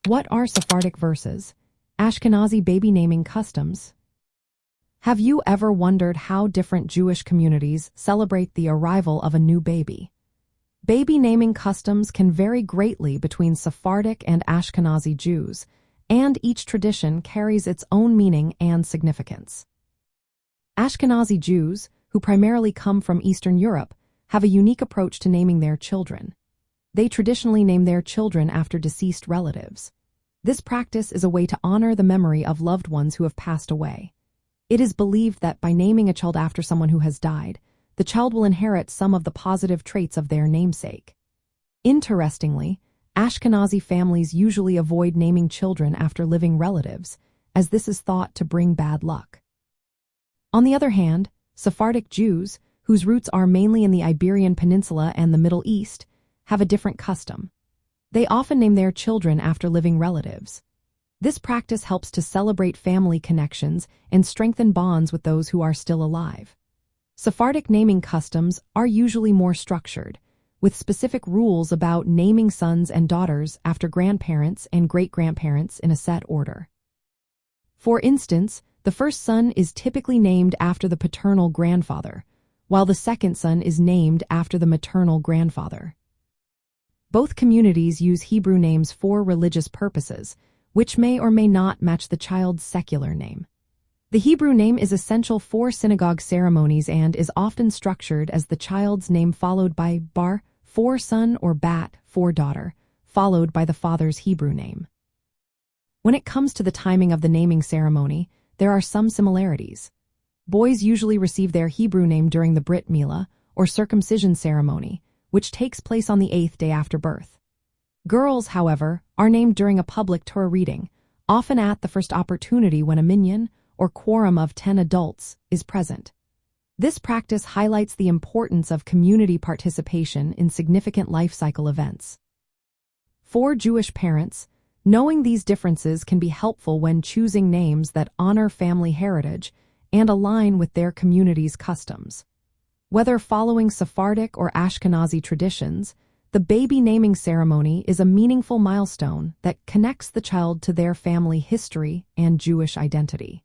What are Sephardic verses? Ashkenazi baby naming customs? Have you ever wondered how different Jewish communities celebrate the arrival of a new baby? Baby naming customs can vary greatly between Sephardic and Ashkenazi Jews, and each tradition carries its own meaning and significance. Ashkenazi Jews, who primarily come from Eastern Europe, have a unique approach to naming their children. They traditionally name their children after deceased relatives. This practice is a way to honor the memory of loved ones who have passed away. It is believed that by naming a child after someone who has died, the child will inherit some of the positive traits of their namesake. Interestingly, Ashkenazi families usually avoid naming children after living relatives, as this is thought to bring bad luck. On the other hand, Sephardic Jews, whose roots are mainly in the Iberian Peninsula and the Middle East, have a different custom. They often name their children after living relatives. This practice helps to celebrate family connections and strengthen bonds with those who are still alive. Sephardic naming customs are usually more structured, with specific rules about naming sons and daughters after grandparents and great-grandparents in a set order. For instance, the first son is typically named after the paternal grandfather, while the second son is named after the maternal grandfather. Both communities use Hebrew names for religious purposes, which may or may not match the child's secular name. The Hebrew name is essential for synagogue ceremonies and is often structured as the child's name followed by bar, for son, or bat, for daughter, followed by the father's Hebrew name. When it comes to the timing of the naming ceremony, there are some similarities. Boys usually receive their Hebrew name during the Brit Milah, or circumcision ceremony, which takes place on the 8th day after birth. Girls, however, are named during a public Torah reading, often at the first opportunity when a minyan, or quorum of 10 adults, is present. This practice highlights the importance of community participation in significant life cycle events. For Jewish parents, knowing these differences can be helpful when choosing names that honor family heritage and align with their community's customs. Whether following Sephardic or Ashkenazi traditions, the baby naming ceremony is a meaningful milestone that connects the child to their family history and Jewish identity.